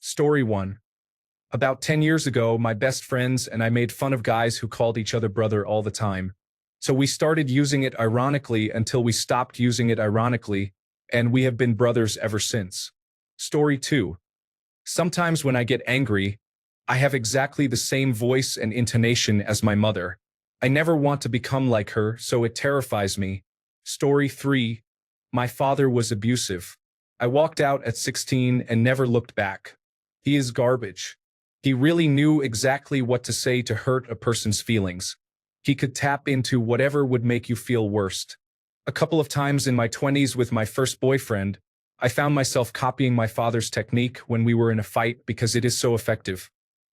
Story 1. About 10 years ago, my best friends and I made fun of guys who called each other brother all the time. So we started using it ironically until we stopped using it ironically, and we have been brothers ever since. Story 2. Sometimes when I get angry, I have exactly the same voice and intonation as my mother. I never want to become like her, so it terrifies me. Story 3. My father was abusive. I walked out at 16 and never looked back. He is garbage. He really knew exactly what to say to hurt a person's feelings. He could tap into whatever would make you feel worst. A couple of times in my 20s with my first boyfriend, I found myself copying my father's technique when we were in a fight because it is so effective.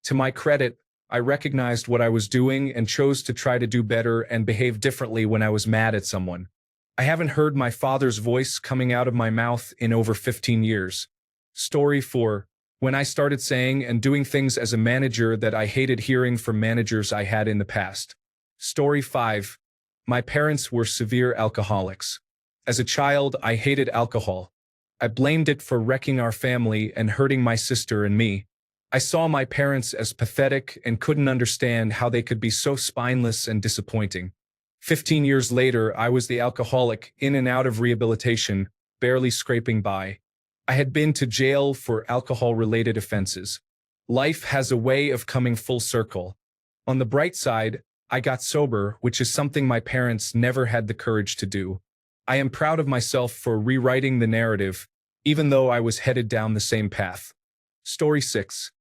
To my credit, I recognized what I was doing and chose to try to do better and behave differently when I was mad at someone. I haven't heard my father's voice coming out of my mouth in over 15 years. Story 4. When I started saying and doing things as a manager that I hated hearing from managers I had in the past. Story 5. My parents were severe alcoholics. As a child, I hated alcohol. I blamed it for wrecking our family and hurting my sister and me. I saw my parents as pathetic and couldn't understand how they could be so spineless and disappointing. 15 years later, I was the alcoholic, in and out of rehabilitation, barely scraping by. I had been to jail for alcohol-related offenses. Life has a way of coming full circle. On the bright side, I got sober, which is something my parents never had the courage to do. I am proud of myself for rewriting the narrative, even though I was headed down the same path. Story 6.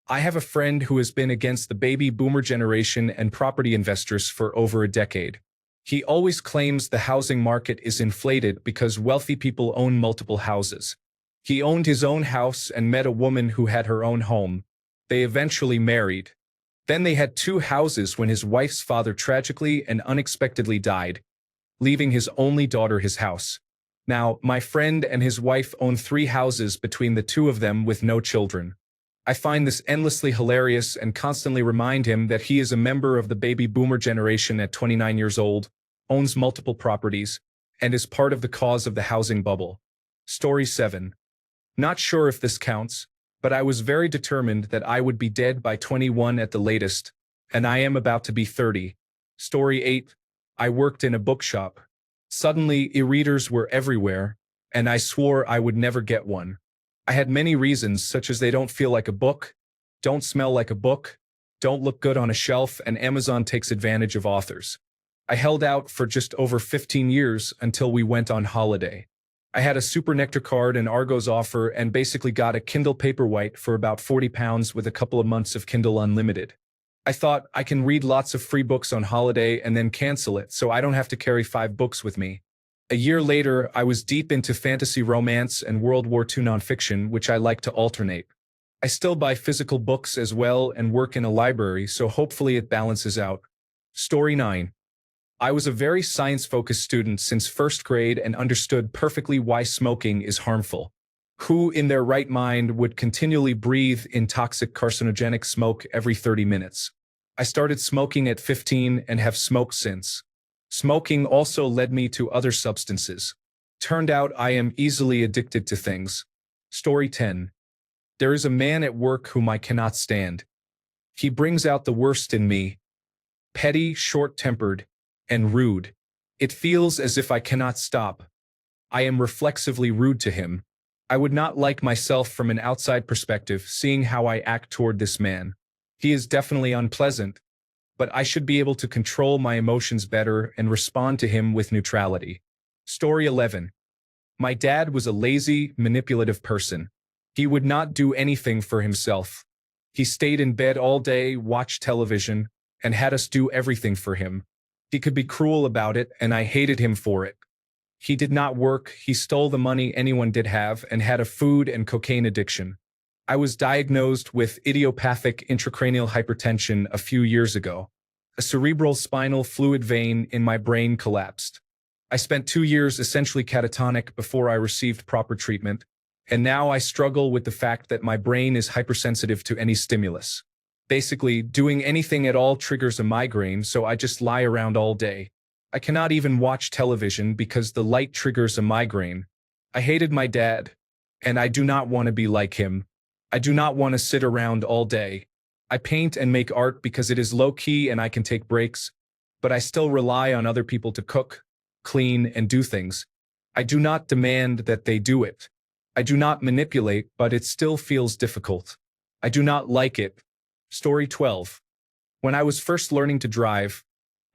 I have a friend who has been against the baby boomer generation and property investors for over a decade. He always claims the housing market is inflated because wealthy people own multiple houses. He owned his own house and met a woman who had her own home. They eventually married. Then they had two houses when his wife's father tragically and unexpectedly died, leaving his only daughter his house. Now, my friend and his wife own 3 houses between the two of them with no children. I find this endlessly hilarious and constantly remind him that he is a member of the baby boomer generation at 29 years old, owns multiple properties, and is part of the cause of the housing bubble. Story 7. Not sure if this counts, but I was very determined that I would be dead by 21 at the latest, and I am about to be 30. Story 8. I worked in a bookshop. Suddenly, e-readers were everywhere, and I swore I would never get one. I had many reasons, such as they don't feel like a book, don't smell like a book, don't look good on a shelf, and Amazon takes advantage of authors. I held out for just over 15 years until we went on holiday. I had a Super Nectar card and Argos offer and basically got a Kindle Paperwhite for about £40 with a couple of months of Kindle Unlimited. I thought I can read lots of free books on holiday and then cancel it so I don't have to carry 5 books with me. A year later, I was deep into fantasy romance and World War II nonfiction, which I like to alternate. I still buy physical books as well and work in a library, so hopefully it balances out. Story 9. I was a very science-focused student since first grade and understood perfectly why smoking is harmful. Who in their right mind would continually breathe in toxic carcinogenic smoke every 30 minutes? I started smoking at 15 and have smoked since. Smoking also led me to other substances. Turned out I am easily addicted to things. Story 10. There is a man at work whom I cannot stand. He brings out the worst in me. Petty, short-tempered, and rude. It feels as if I cannot stop. I am reflexively rude to him. I would not like myself from an outside perspective seeing how I act toward this man. He is definitely unpleasant, but I should be able to control my emotions better and respond to him with neutrality. Story 11. My dad was a lazy, manipulative person. He would not do anything for himself. He stayed in bed all day, watched television, and had us do everything for him. He could be cruel about it, and I hated him for it. He did not work, he stole the money anyone did have, and had a food and cocaine addiction. I was diagnosed with idiopathic intracranial hypertension a few years ago. A cerebral spinal fluid vein in my brain collapsed. I spent 2 years essentially catatonic before I received proper treatment, and now I struggle with the fact that my brain is hypersensitive to any stimulus. Basically, doing anything at all triggers a migraine, so I just lie around all day. I cannot even watch television because the light triggers a migraine. I hated my dad, and I do not want to be like him. I do not want to sit around all day. I paint and make art because it is low-key and I can take breaks, but I still rely on other people to cook, clean, and do things. I do not demand that they do it. I do not manipulate, but it still feels difficult. I do not like it. Story 12. When I was first learning to drive,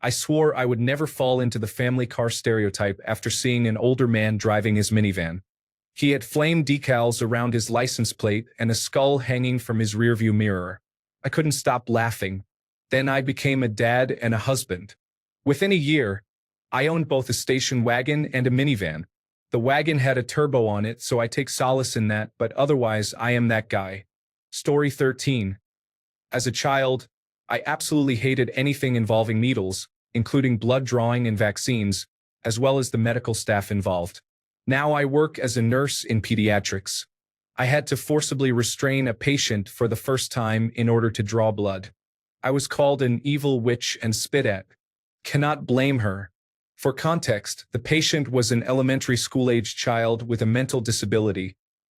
I swore I would never fall into the family car stereotype after seeing an older man driving his minivan. He had flame decals around his license plate and a skull hanging from his rearview mirror. I couldn't stop laughing. Then I became a dad and a husband. Within a year, I owned both a station wagon and a minivan. The wagon had a turbo on it, so I take solace in that, but otherwise I am that guy. Story 13. As a child, I absolutely hated anything involving needles, including blood drawing and vaccines, as well as the medical staff involved. Now I work as a nurse in pediatrics. I had to forcibly restrain a patient for the first time in order to draw blood. I was called an evil witch and spit at. Cannot blame her. For context, the patient was an elementary school-aged child with a mental disability,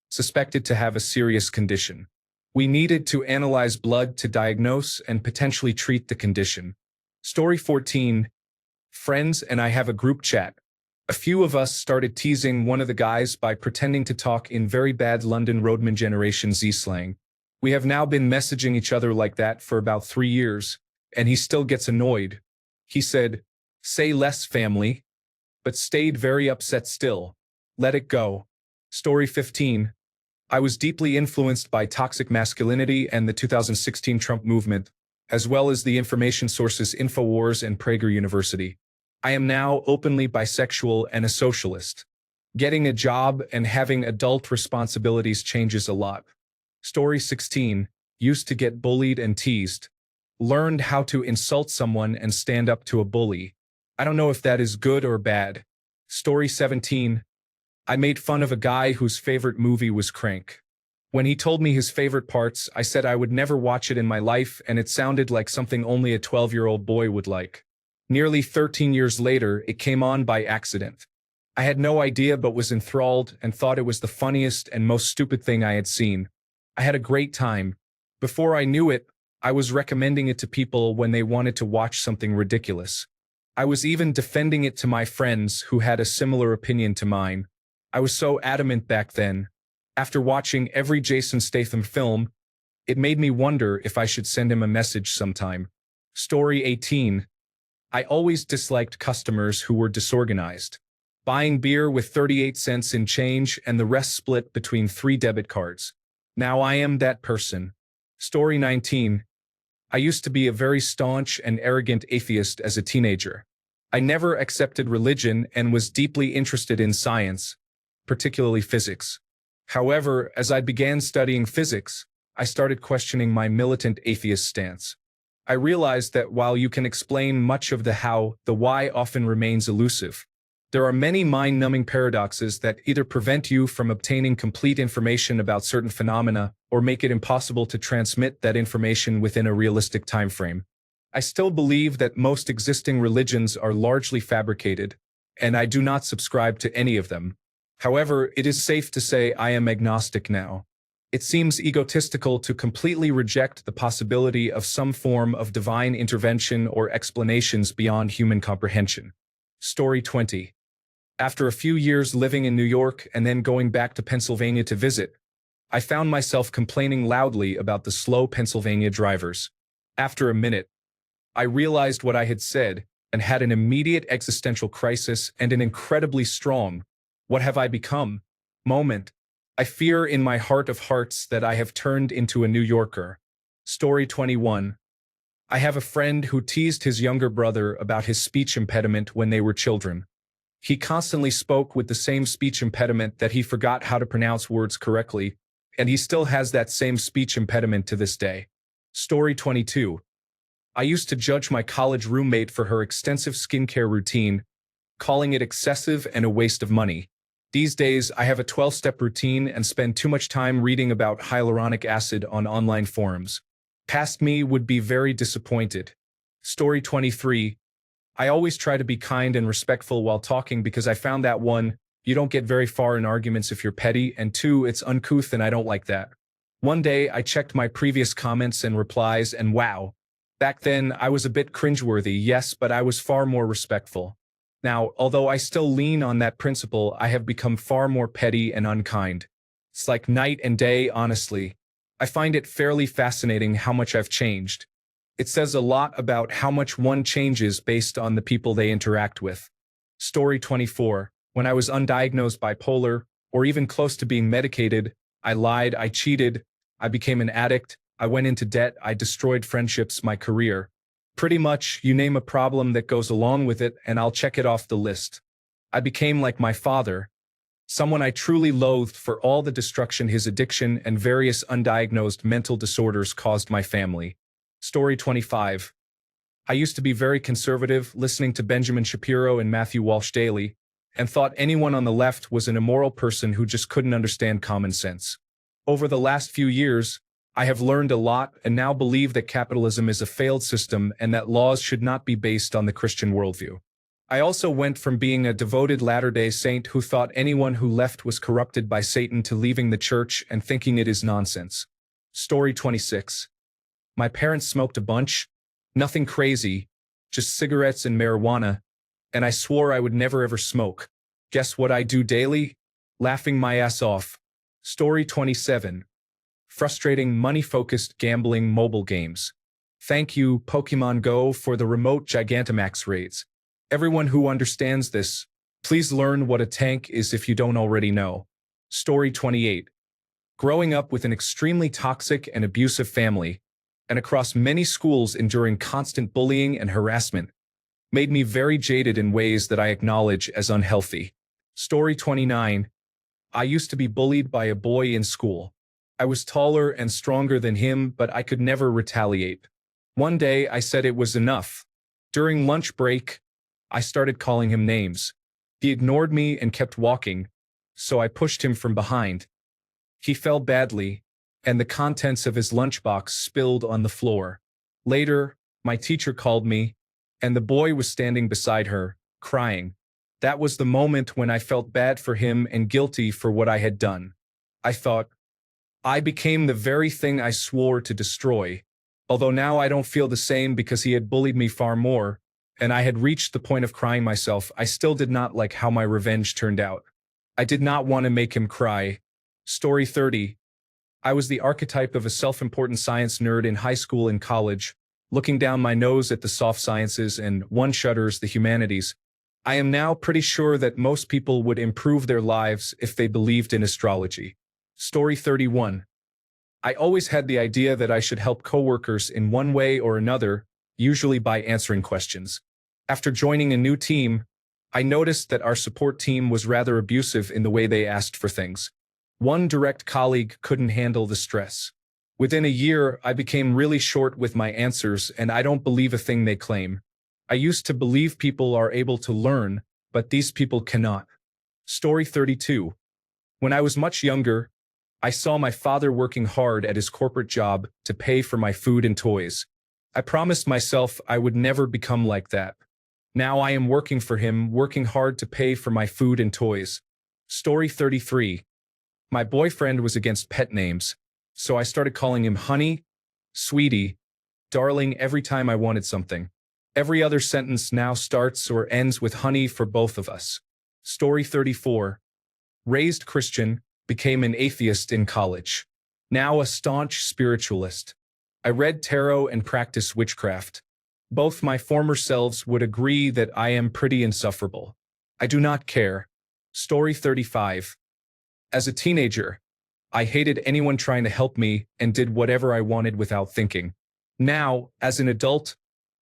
suspected to have a serious condition. We needed to analyze blood to diagnose and potentially treat the condition. Story 14. Friends and I have a group chat. A few of us started teasing one of the guys by pretending to talk in very bad London Roadman Generation Z slang. We have now been messaging each other like that for about 3 years, and he still gets annoyed. He said, "Say less, family," but stayed very upset still. Let it go. Story 15. I was deeply influenced by toxic masculinity and the 2016 Trump movement, as well as the information sources InfoWars and Prager University. I am now openly bisexual and a socialist. Getting a job and having adult responsibilities changes a lot. Story 16. Used to get bullied and teased. Learned how to insult someone and stand up to a bully. I don't know if that is good or bad. Story 17. I made fun of a guy whose favorite movie was Crank. When he told me his favorite parts, I said I would never watch it in my life, and it sounded like something only a 12-year-old boy would like. Nearly 13 years later, it came on by accident. I had no idea but was enthralled and thought it was the funniest and most stupid thing I had seen. I had a great time. Before I knew it, I was recommending it to people when they wanted to watch something ridiculous. I was even defending it to my friends who had a similar opinion to mine. I was so adamant back then. After watching every Jason Statham film, it made me wonder if I should send him a message sometime. Story 18. I always disliked customers who were disorganized. Buying beer with 38 cents in change and the rest split between 3 debit cards. Now I am that person. Story 19. I used to be a very staunch and arrogant atheist as a teenager. I never accepted religion and was deeply interested in science, particularly physics. However, as I began studying physics, I started questioning my militant atheist stance. I realized that while you can explain much of the how, the why often remains elusive. There are many mind-numbing paradoxes that either prevent you from obtaining complete information about certain phenomena or make it impossible to transmit that information within a realistic time frame. I still believe that most existing religions are largely fabricated, and I do not subscribe to any of them. However, it is safe to say I am agnostic now. It seems egotistical to completely reject the possibility of some form of divine intervention or explanations beyond human comprehension. Story 20. After a few years living in New York and then going back to Pennsylvania to visit, I found myself complaining loudly about the slow Pennsylvania drivers. After a minute, I realized what I had said and had an immediate existential crisis and an incredibly strong, "What have I become?" moment. I fear in my heart of hearts that I have turned into a New Yorker. Story 21. I have a friend who teased his younger brother about his speech impediment when they were children. He constantly spoke with the same speech impediment that he forgot how to pronounce words correctly, and he still has that same speech impediment to this day. Story 22. I used to judge my college roommate for her extensive skincare routine, calling it excessive and a waste of money. These days, I have a 12-step routine and spend too much time reading about hyaluronic acid on online forums. Past me would be very disappointed. Story 23. I always try to be kind and respectful while talking because I found that 1, you don't get very far in arguments if you're petty, and 2, it's uncouth and I don't like that. One day, I checked my previous comments and replies, and wow. Back then, I was a bit cringeworthy, yes, but I was far more respectful. Now, although I still lean on that principle, I have become far more petty and unkind. It's like night and day, honestly. I find it fairly fascinating how much I've changed. It says a lot about how much one changes based on the people they interact with. Story 24. When I was undiagnosed bipolar, or even close to being medicated, I lied, I cheated, I became an addict, I went into debt, I destroyed friendships, my career. Pretty much, you name a problem that goes along with it, and I'll check it off the list. I became like my father, someone I truly loathed for all the destruction his addiction and various undiagnosed mental disorders caused my family. Story 25. I used to be very conservative, listening to Benjamin Shapiro and Matthew Walsh daily, and thought anyone on the left was an immoral person who just couldn't understand common sense. Over the last few years, I have learned a lot and now believe that capitalism is a failed system and that laws should not be based on the Christian worldview. I also went from being a devoted Latter-day Saint who thought anyone who left was corrupted by Satan to leaving the church and thinking it is nonsense. Story 26. My parents smoked a bunch, nothing crazy, just cigarettes and marijuana, and I swore I would never ever smoke. Guess what I do daily? Laughing my ass off. Story 27. Frustrating money-focused gambling mobile games. Thank you, Pokemon Go, for the remote Gigantamax raids. Everyone who understands this, please learn what a tank is if you don't already know. Story 28. Growing up with an extremely toxic and abusive family, and across many schools enduring constant bullying and harassment, made me very jaded in ways that I acknowledge as unhealthy. Story 29. I used to be bullied by a boy in school. I was taller and stronger than him, but I could never retaliate. One day, I said it was enough. During lunch break, I started calling him names. He ignored me and kept walking, so I pushed him from behind. He fell badly, and the contents of his lunchbox spilled on the floor. Later, my teacher called me, and the boy was standing beside her, crying. That was the moment when I felt bad for him and guilty for what I had done. I thought, I became the very thing I swore to destroy. Although now I don't feel the same because he had bullied me far more, and I had reached the point of crying myself, I still did not like how my revenge turned out. I did not want to make him cry. Story 30. I was the archetype of a self-important science nerd in high school and college, looking down my nose at the soft sciences and one-shutters the humanities. I am now pretty sure that most people would improve their lives if they believed in astrology. Story 31. I always had the idea that I should help coworkers in one way or another, usually by answering questions. After joining a new team, I noticed that our support team was rather abusive in the way they asked for things. One direct colleague couldn't handle the stress. Within a year, I became really short with my answers, and I don't believe a thing they claim. I used to believe people are able to learn, but these people cannot. Story 32. When I was much younger, I saw my father working hard at his corporate job to pay for my food and toys. I promised myself I would never become like that. Now I am working for him, working hard to pay for my food and toys. Story 33. My boyfriend was against pet names, so I started calling him honey, sweetie, darling every time I wanted something. Every other sentence now starts or ends with honey for both of us. Story 34. Raised Christian, became an atheist in college. Now a staunch spiritualist. I read tarot and practice witchcraft. Both my former selves would agree that I am pretty insufferable. I do not care. Story 35. As a teenager, I hated anyone trying to help me and did whatever I wanted without thinking. Now, as an adult,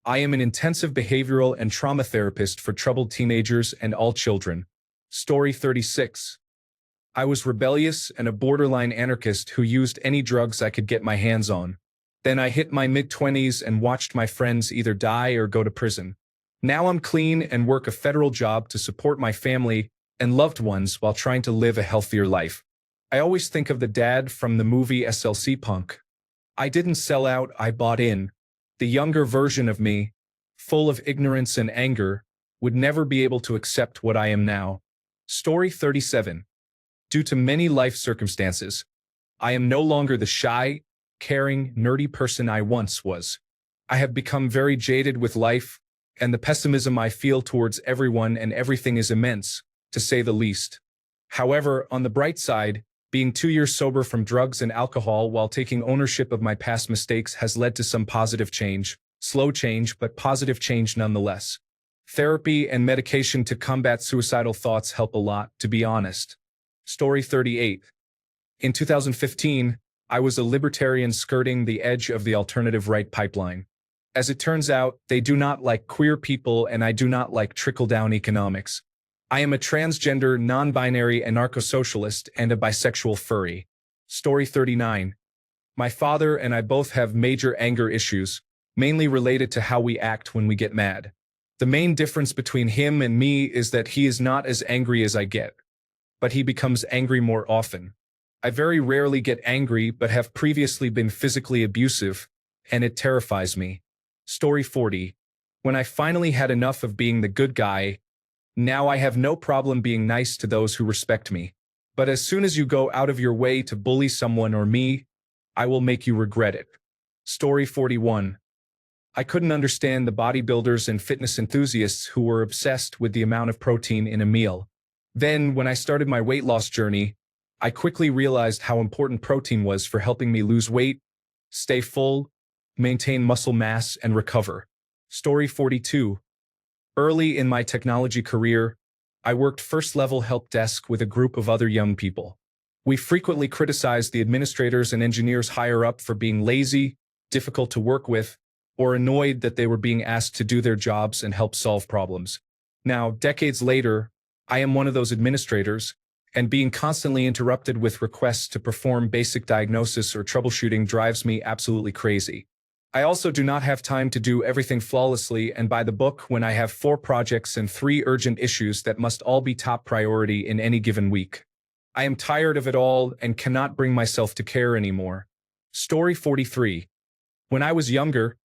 I am an intensive behavioral and trauma therapist for troubled teenagers and all children. Story 36. I was rebellious and a borderline anarchist who used any drugs I could get my hands on. Then I hit my mid-20s and watched my friends either die or go to prison. Now I'm clean and work a federal job to support my family and loved ones while trying to live a healthier life. I always think of the dad from the movie SLC Punk. I didn't sell out, I bought in. The younger version of me, full of ignorance and anger, would never be able to accept what I am now. Story 37. Due to many life circumstances, I am no longer the shy, caring, nerdy person I once was. I have become very jaded with life, and the pessimism I feel towards everyone and everything is immense, to say the least. However, on the bright side, being 2 years sober from drugs and alcohol while taking ownership of my past mistakes has led to some positive change, slow change, but positive change nonetheless. Therapy and medication to combat suicidal thoughts help a lot, to be honest. Story 38. In 2015, I was a libertarian skirting the edge of the alternative right pipeline. As it turns out, they do not like queer people and I do not like trickle-down economics. I am a transgender, non-binary anarcho-socialist and a bisexual furry. Story 39. My father and I both have major anger issues, mainly related to how we act when we get mad. The main difference between him and me is that he is not as angry as I get, but he becomes angry more often. I very rarely get angry but have previously been physically abusive, and it terrifies me. Story 40. When I finally had enough of being the good guy, now I have no problem being nice to those who respect me. But as soon as you go out of your way to bully someone or me, I will make you regret it. Story 41. I couldn't understand the bodybuilders and fitness enthusiasts who were obsessed with the amount of protein in a meal. Then, when I started my weight loss journey, I quickly realized how important protein was for helping me lose weight, stay full, maintain muscle mass, and recover. Story 42. Early in my technology career, I worked first-level help desk with a group of other young people. We frequently criticized the administrators and engineers higher up for being lazy, difficult to work with, or annoyed that they were being asked to do their jobs and help solve problems. Now, decades later, I am one of those administrators, and being constantly interrupted with requests to perform basic diagnosis or troubleshooting drives me absolutely crazy. I also do not have time to do everything flawlessly and by the book when I have 4 projects and 3 urgent issues that must all be top priority in any given week. I am tired of it all and cannot bring myself to care anymore. Story 43. When I was younger,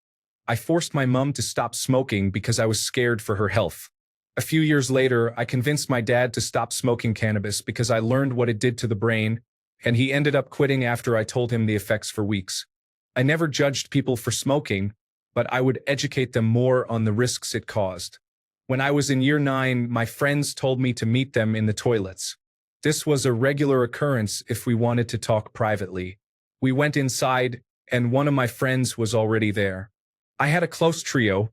I forced my mom to stop smoking because I was scared for her health. A few years later, I convinced my dad to stop smoking cannabis because I learned what it did to the brain, and he ended up quitting after I told him the effects for weeks. I never judged people for smoking, but I would educate them more on the risks it caused. When I was in year 9, my friends told me to meet them in the toilets. This was a regular occurrence if we wanted to talk privately. We went inside, and one of my friends was already there. I had a close trio.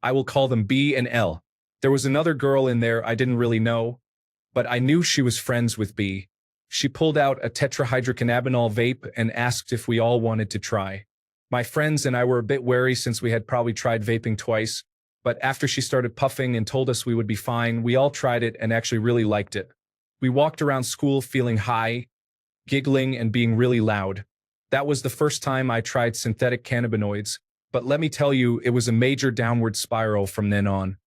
I will call them B and L. There was another girl in there I didn't really know, but I knew she was friends with B. She pulled out a tetrahydrocannabinol vape and asked if we all wanted to try. My friends and I were a bit wary since we had probably tried vaping twice, but after she started puffing and told us we would be fine, we all tried it and actually really liked it. We walked around school feeling high, giggling, and being really loud. That was the first time I tried synthetic cannabinoids, but let me tell you, it was a major downward spiral from then on.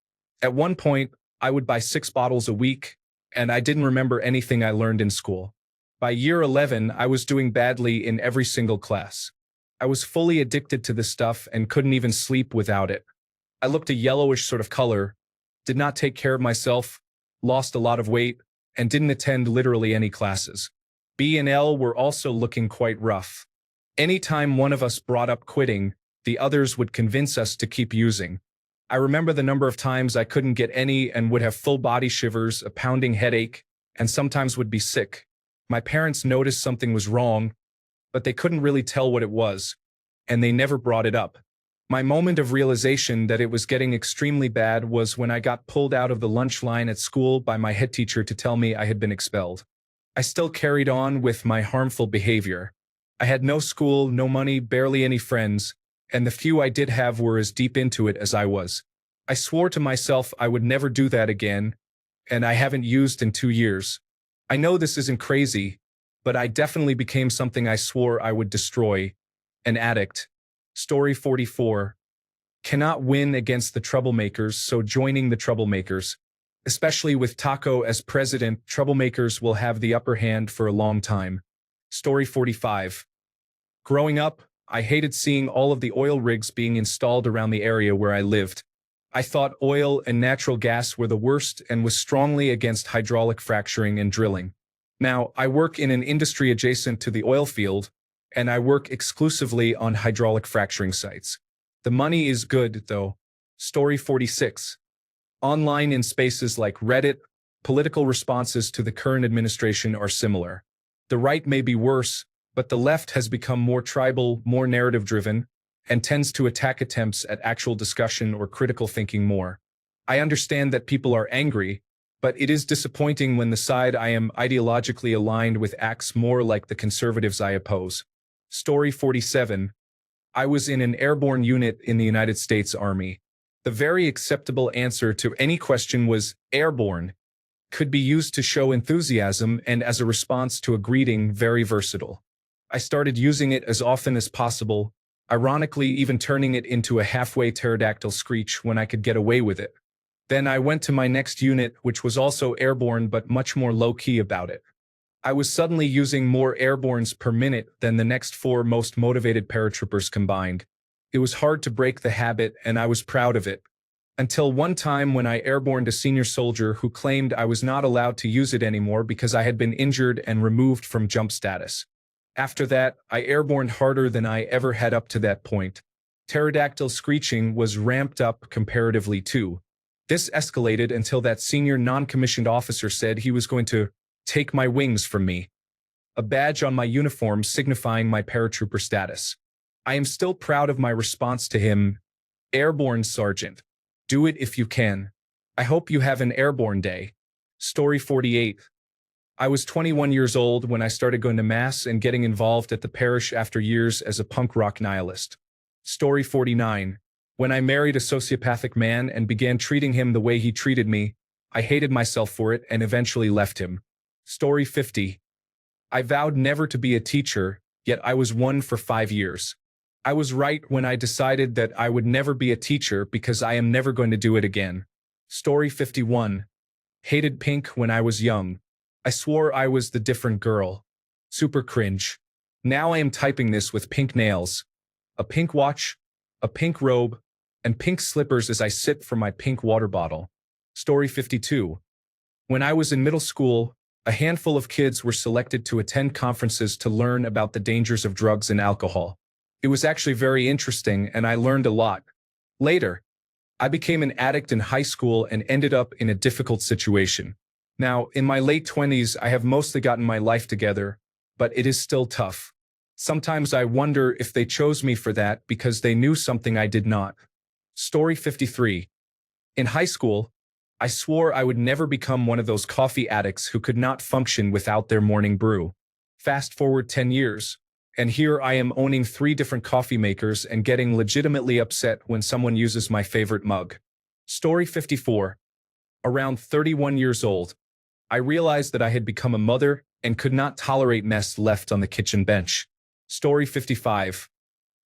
At one point, I would buy 6 bottles a week, and I didn't remember anything I learned in school. By year 11, I was doing badly in every single class. I was fully addicted to this stuff and couldn't even sleep without it. I looked a yellowish sort of color, did not take care of myself, lost a lot of weight, and didn't attend literally any classes. B and L were also looking quite rough. Anytime one of us brought up quitting, the others would convince us to keep using. I remember the number of times I couldn't get any and would have full body shivers, a pounding headache, and sometimes would be sick. My parents noticed something was wrong, but they couldn't really tell what it was, and they never brought it up. My moment of realization that it was getting extremely bad was when I got pulled out of the lunch line at school by my head teacher to tell me I had been expelled. I still carried on with my harmful behavior. I had no school, no money, barely any friends, and the few I did have were as deep into it as I was. I swore to myself I would never do that again, and I haven't used in 2 years. I know this isn't crazy, but I definitely became something I swore I would destroy, an addict. Story 44. Cannot win against the troublemakers, so joining the troublemakers. Especially with Taco as president, troublemakers will have the upper hand for a long time. Story 45. Growing up, I hated seeing all of the oil rigs being installed around the area where I lived. I thought oil and natural gas were the worst and was strongly against hydraulic fracturing and drilling. Now, I work in an industry adjacent to the oil field, and I work exclusively on hydraulic fracturing sites. The money is good, though. Story 46. Online in spaces like Reddit, political responses to the current administration are similar. The right may be worse, but the left has become more tribal, more narrative-driven, and tends to attack attempts at actual discussion or critical thinking more. I understand that people are angry, but it is disappointing when the side I am ideologically aligned with acts more like the conservatives I oppose. Story 47. I was in an airborne unit in the United States Army. The very acceptable answer to any question was airborne, could be used to show enthusiasm and as a response to a greeting, very versatile. I started using it as often as possible, ironically even turning it into a halfway pterodactyl screech when I could get away with it. Then I went to my next unit, which was also airborne but much more low-key about it. I was suddenly using more airbornes per minute than the next 4 most motivated paratroopers combined. It was hard to break the habit, and I was proud of it. Until one time when I airborned a senior soldier who claimed I was not allowed to use it anymore because I had been injured and removed from jump status. After that, I airborned harder than I ever had up to that point. Pterodactyl screeching was ramped up comparatively too. This escalated until that senior non-commissioned officer said he was going to take my wings from me, a badge on my uniform signifying my paratrooper status. I am still proud of my response to him, Airborne Sergeant. Do it if you can. I hope you have an airborne day. Story 48. I was 21 years old when I started going to Mass and getting involved at the parish after years as a punk rock nihilist. Story 49. When I married a sociopathic man and began treating him the way he treated me, I hated myself for it and eventually left him. Story 50. I vowed never to be a teacher, yet I was one for 5 years. I was right when I decided that I would never be a teacher because I am never going to do it again. Story 51. Hated pink when I was young. I swore I was the different girl. Super cringe. Now I am typing this with pink nails, a pink watch, a pink robe, and pink slippers as I sip from my pink water bottle. Story 52. When I was in middle school, a handful of kids were selected to attend conferences to learn about the dangers of drugs and alcohol. It was actually very interesting, and I learned a lot. Later, I became an addict in high school and ended up in a difficult situation. Now, in my late 20s, I have mostly gotten my life together, but it is still tough. Sometimes I wonder if they chose me for that because they knew something I did not. Story 53. In high school, I swore I would never become one of those coffee addicts who could not function without their morning brew. Fast forward 10 years, and here I am owning 3 different coffee makers and getting legitimately upset when someone uses my favorite mug. Story 54. Around 31 years old, I realized that I had become a mother and could not tolerate mess left on the kitchen bench. Story 55.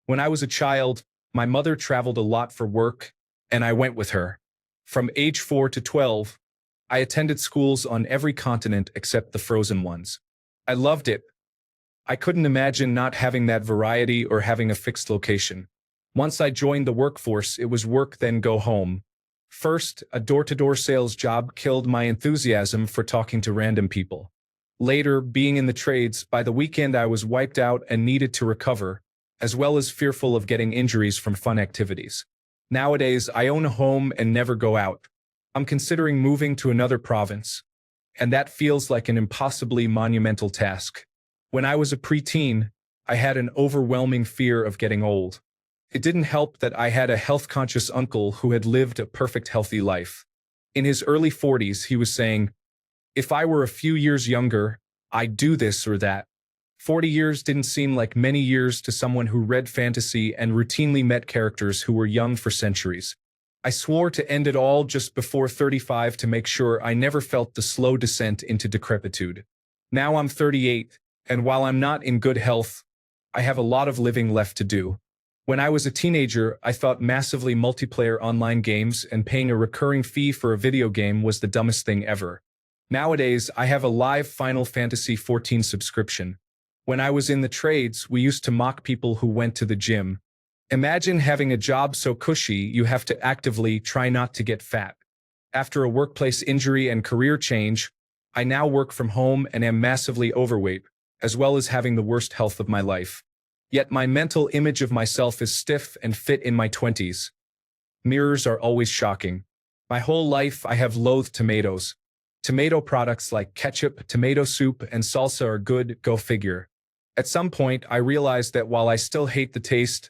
When I was a child, my mother traveled a lot for work, and I went with her. From age 4 to 12, I attended schools on every continent except the frozen ones. I loved it. I couldn't imagine not having that variety or having a fixed location. Once I joined the workforce, it was work then go home. First, a door-to-door sales job killed my enthusiasm for talking to random people. Later, being in the trades, by the weekend I was wiped out and needed to recover, as well as fearful of getting injuries from fun activities. Nowadays, I own a home and never go out. I'm considering moving to another province, and that feels like an impossibly monumental task. When I was a preteen, I had an overwhelming fear of getting old. It didn't help that I had a health-conscious uncle who had lived a perfect healthy life. In his early 40s, he was saying, "If I were a few years younger, I'd do this or that." 40 years didn't seem like many years to someone who read fantasy and routinely met characters who were young for centuries. I swore to end it all just before 35 to make sure I never felt the slow descent into decrepitude. Now I'm 38, and while I'm not in good health, I have a lot of living left to do. When I was a teenager, I thought massively multiplayer online games and paying a recurring fee for a video game was the dumbest thing ever. Nowadays, I have a live Final Fantasy XIV subscription. When I was in the trades, we used to mock people who went to the gym. Imagine having a job so cushy you have to actively try not to get fat. After a workplace injury and career change, I now work from home and am massively overweight, as well as having the worst health of my life. Yet my mental image of myself is stiff and fit in my 20s. Mirrors are always shocking. My whole life I have loathed tomatoes. Tomato products like ketchup, tomato soup, and salsa are good, go figure. At some point, I realized that while I still hate the taste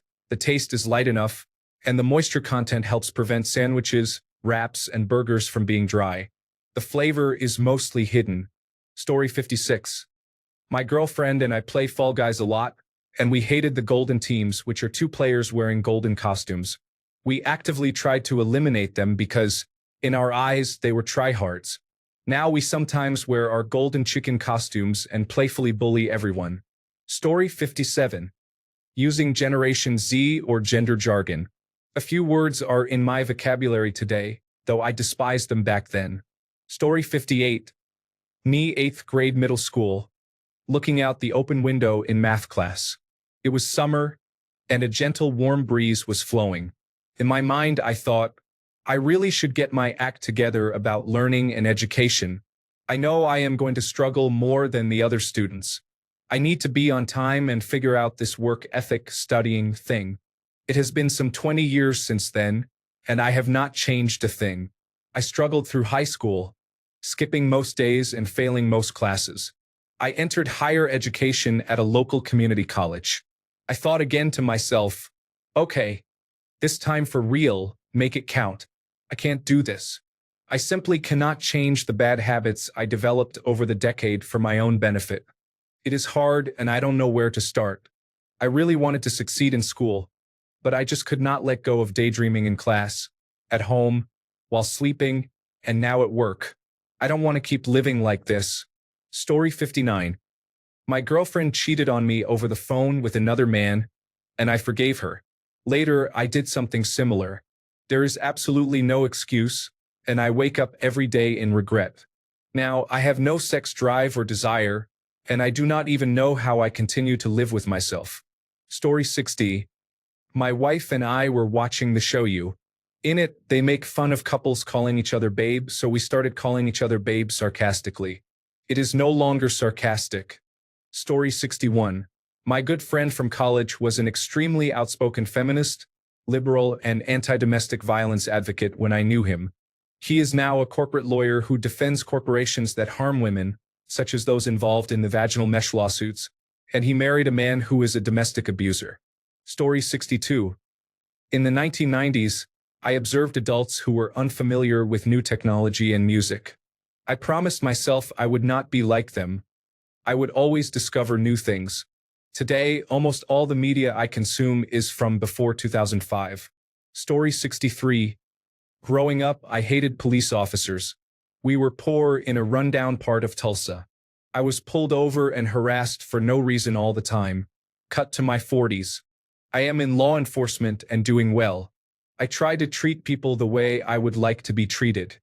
is light enough, and the moisture content helps prevent sandwiches, wraps, and burgers from being dry. The flavor is mostly hidden. Story 56. My girlfriend and I play Fall Guys a lot, and we hated the golden teams, which are two players wearing golden costumes. We actively tried to eliminate them because, in our eyes, they were tryhards. Now we sometimes wear our golden chicken costumes and playfully bully everyone. Story 57. Using Generation Z or gender jargon. A few words are in my vocabulary today, though I despised them back then. Story 58. Me, 8th grade middle school. Looking out the open window in math class. It was summer, and a gentle warm breeze was flowing. In my mind, I thought, I really should get my act together about learning and education. I know I am going to struggle more than the other students. I need to be on time and figure out this work ethic studying thing. It has been some 20 years since then, and I have not changed a thing. I struggled through high school, skipping most days and failing most classes. I entered higher education at a local community college. I thought again to myself, okay, this time for real, make it count. I can't do this. I simply cannot change the bad habits I developed over the decade for my own benefit. It is hard and I don't know where to start. I really wanted to succeed in school, but I just could not let go of daydreaming in class, at home, while sleeping, and now at work. I don't want to keep living like this. Story 59. My girlfriend cheated on me over the phone with another man, and I forgave her. Later, I did something similar. There is absolutely no excuse, and I wake up every day in regret. Now, I have no sex drive or desire, and I do not even know how I continue to live with myself. Story 60. My wife and I were watching the show You. In it, they make fun of couples calling each other babe, so we started calling each other babe sarcastically. It is no longer sarcastic. Story 61. My good friend from college was an extremely outspoken feminist, liberal, and anti-domestic violence advocate when I knew him. He is now a corporate lawyer who defends corporations that harm women, such as those involved in the vaginal mesh lawsuits, and he married a man who is a domestic abuser. Story 62. In the 1990s, I observed adults who were unfamiliar with new technology and music. I promised myself I would not be like them. I would always discover new things. Today, almost all the media I consume is from before 2005. Story 63. Growing up, I hated police officers. We were poor in a rundown part of Tulsa. I was pulled over and harassed for no reason all the time. Cut to my 40s. I am in law enforcement and doing well. I try to treat people the way I would like to be treated.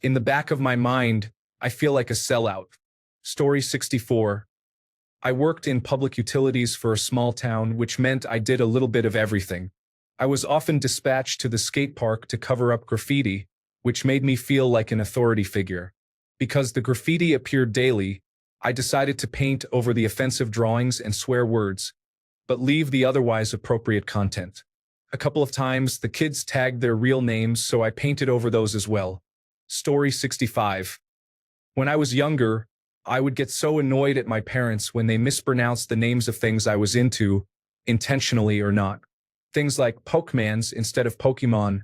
In the back of my mind, I feel like a sellout. Story 64. I worked in public utilities for a small town, which meant I did a little bit of everything. I was often dispatched to the skate park to cover up graffiti, which made me feel like an authority figure. Because the graffiti appeared daily, I decided to paint over the offensive drawings and swear words, but leave the otherwise appropriate content. A couple of times, the kids tagged their real names, so I painted over those as well. Story 65. When I was younger, I would get so annoyed at my parents when they mispronounced the names of things I was into, intentionally or not. Things like Pokemans instead of Pokemon,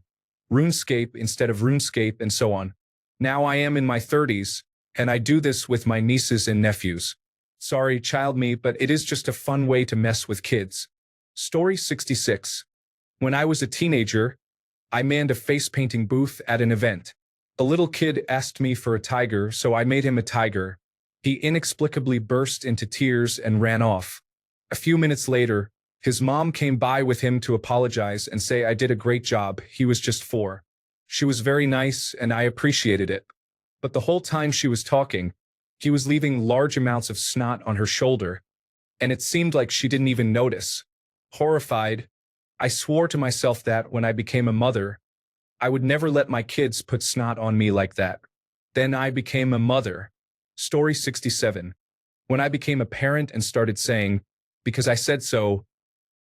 RuneScape instead of RuneScape, and so on. Now I am in my 30s, and I do this with my nieces and nephews. Sorry, child me, but it is just a fun way to mess with kids. Story 66. When I was a teenager, I manned a face painting booth at an event. A little kid asked me for a tiger, so I made him a tiger. He inexplicably burst into tears and ran off. A few minutes later, his mom came by with him to apologize and say I did a great job, he was just 4. She was very nice and I appreciated it. But the whole time she was talking, he was leaving large amounts of snot on her shoulder, and it seemed like she didn't even notice. Horrified, I swore to myself that when I became a mother, I would never let my kids put snot on me like that. Then I became a mother. Story 67. When I became a parent and started saying, because I said so,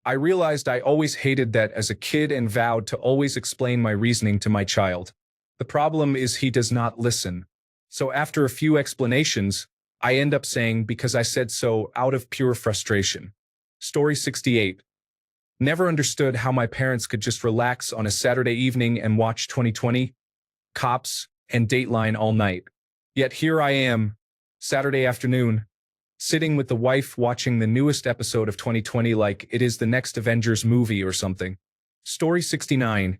I realized I always hated that as a kid and vowed to always explain my reasoning to my child. The problem is he does not listen. So after a few explanations, I end up saying because I said so out of pure frustration. Story 68. Never understood how my parents could just relax on a Saturday evening and watch 2020, Cops, and Dateline all night. Yet here I am, Saturday afternoon, sitting with the wife watching the newest episode of 2020 like it is the next Avengers movie or something. Story 69.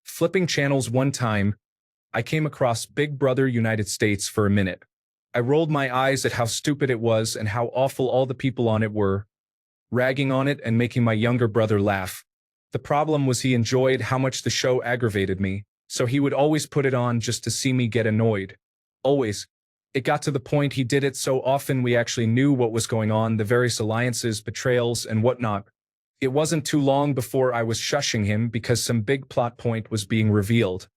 Flipping channels one time, I came across Big Brother United States for a minute. I rolled my eyes at how stupid it was and how awful all the people on it were, ragging on it and making my younger brother laugh. The problem was he enjoyed how much the show aggravated me, so he would always put it on just to see me get annoyed. Always. It got to the point he did it so often we actually knew what was going on, the various alliances, betrayals, and whatnot. It wasn't too long before I was shushing him because some big plot point was being revealed.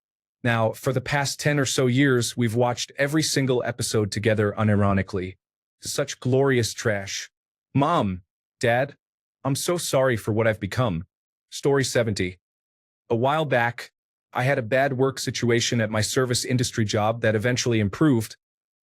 Now, for the past 10 or so years, we've watched every single episode together unironically. Such glorious trash. Mom, Dad, I'm so sorry for what I've become. Story 70. A while back, I had a bad work situation at my service industry job that eventually improved,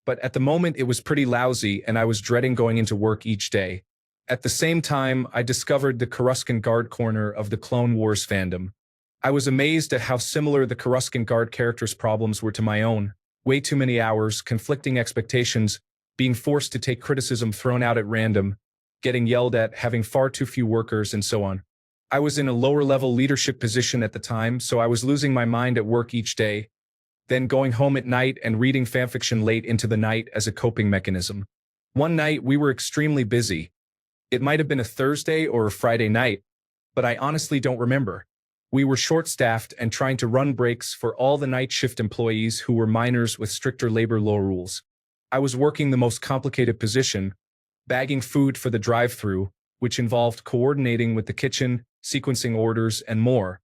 but at the moment it was pretty lousy and I was dreading going into work each day. At the same time, I discovered the Coruscant Guard corner of the Clone Wars fandom. I was amazed at how similar the Coruscant Guard characters' problems were to my own. Way too many hours, conflicting expectations, being forced to take criticism thrown out at random, getting yelled at, having far too few workers, and so on. I was in a lower-level leadership position at the time, so I was losing my mind at work each day, then going home at night and reading fanfiction late into the night as a coping mechanism. One night, we were extremely busy. It might have been a Thursday or a Friday night, but I honestly don't remember. We were short-staffed and trying to run breaks for all the night shift employees who were minors with stricter labor law rules. I was working the most complicated position, bagging food for the drive-thru, which involved coordinating with the kitchen, sequencing orders, and more.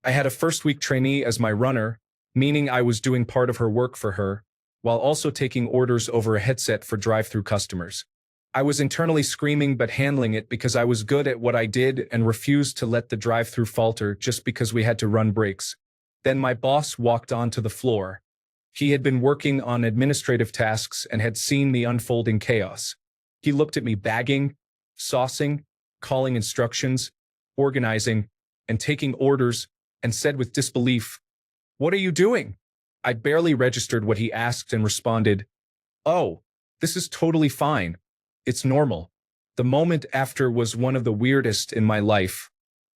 I had a first-week trainee as my runner, meaning I was doing part of her work for her, while also taking orders over a headset for drive-thru customers. I was internally screaming but handling it because I was good at what I did and refused to let the drive-thru falter just because we had to run breaks. Then my boss walked onto the floor. He had been working on administrative tasks and had seen the unfolding chaos. He looked at me bagging, saucing, calling instructions, organizing, and taking orders, and said with disbelief, "What are you doing?" I barely registered what he asked and responded, "Oh, this is totally fine. It's normal." The moment after was one of the weirdest in my life.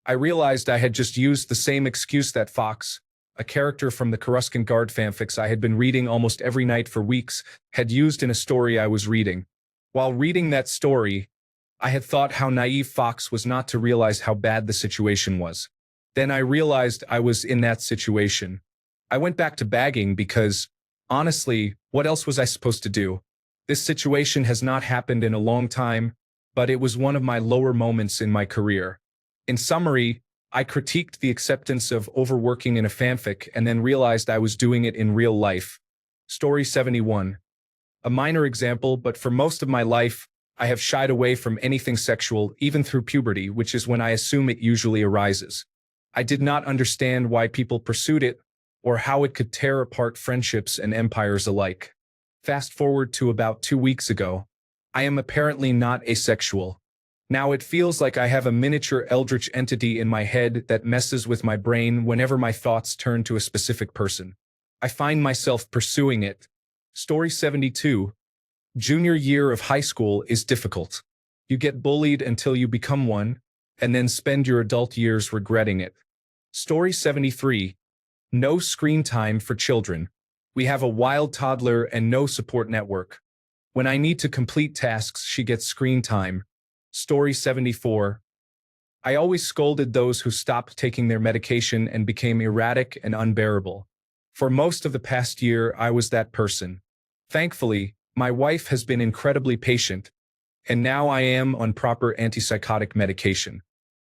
I realized I had just used the same excuse that Fox, a character from the Coruscant Guard fanfics I had been reading almost every night for weeks, had used in a story I was reading. While reading that story, I had thought how naive Fox was not to realize how bad the situation was. Then I realized I was in that situation. I went back to bagging because, honestly, what else was I supposed to do? This situation has not happened in a long time, but it was one of my lower moments in my career. In summary, I critiqued the acceptance of overworking in a fanfic and then realized I was doing it in real life. Story 71. A minor example, but for most of my life, I have shied away from anything sexual, even through puberty, which is when I assume it usually arises. I did not understand why people pursued it, or how it could tear apart friendships and empires alike. Fast forward to about 2 weeks ago. I am apparently not asexual. Now it feels like I have a miniature eldritch entity in my head that messes with my brain whenever my thoughts turn to a specific person. I find myself pursuing it. Story 72. Junior year of high school is difficult. You get bullied until you become one, and then spend your adult years regretting it. Story 73. No screen time for children. We have a wild toddler and no support network. When I need to complete tasks, she gets screen time. Story 74. I always scolded those who stopped taking their medication and became erratic and unbearable. For most of the past year, I was that person. Thankfully, my wife has been incredibly patient, and now I am on proper antipsychotic medication.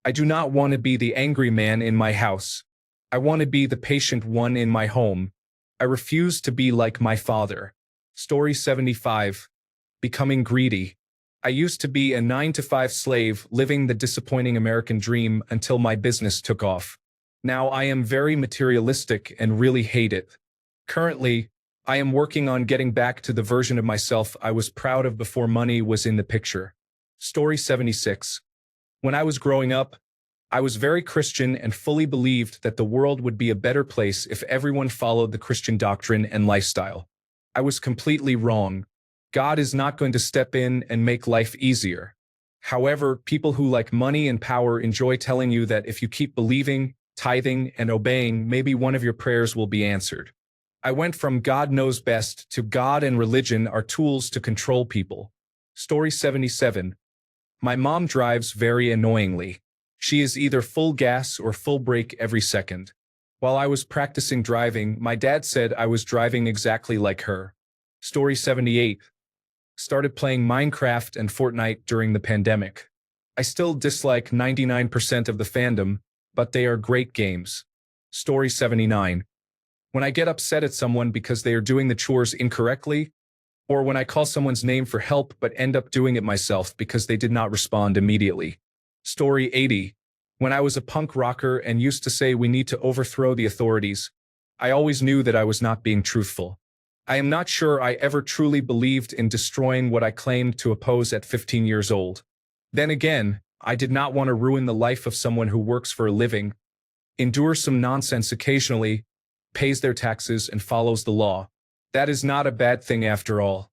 I do not want to be the angry man in my house. I want to be the patient one in my home. I refuse to be like my father. Story 75. Becoming greedy. I used to be a 9-to-5 slave living the disappointing American dream until my business took off. Now I am very materialistic and really hate it. Currently, I am working on getting back to the version of myself I was proud of before money was in the picture. Story 76. When I was growing up, I was very Christian and fully believed that the world would be a better place if everyone followed the Christian doctrine and lifestyle. I was completely wrong. God is not going to step in and make life easier. However, people who like money and power enjoy telling you that if you keep believing, tithing, and obeying, maybe one of your prayers will be answered. I went from God knows best to God and religion are tools to control people. Story 77. My mom drives very annoyingly. She is either full gas or full brake every second. While I was practicing driving, my dad said I was driving exactly like her. Story 78. Started playing Minecraft and Fortnite during the pandemic. I still dislike 99% of the fandom, but they are great games. Story 79. When I get upset at someone because they are doing the chores incorrectly, or when I call someone's name for help but end up doing it myself because they did not respond immediately. Story 80. When I was a punk rocker and used to say we need to overthrow the authorities, I always knew that I was not being truthful. I am not sure I ever truly believed in destroying what I claimed to oppose at 15 years old. Then again, I did not want to ruin the life of someone who works for a living, endures some nonsense occasionally, pays their taxes, and follows the law. That is not a bad thing after all.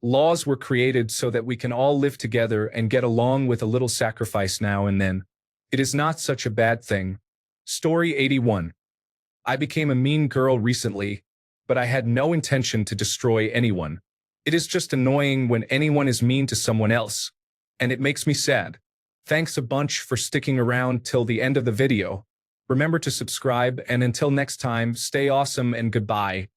Laws were created so that we can all live together and get along with a little sacrifice now and then. It is not such a bad thing. Story 81. I became a mean girl recently, but I had no intention to destroy anyone. It is just annoying when anyone is mean to someone else, and it makes me sad. Thanks a bunch for sticking around till the end of the video. Remember to subscribe, and until next time, stay awesome and goodbye.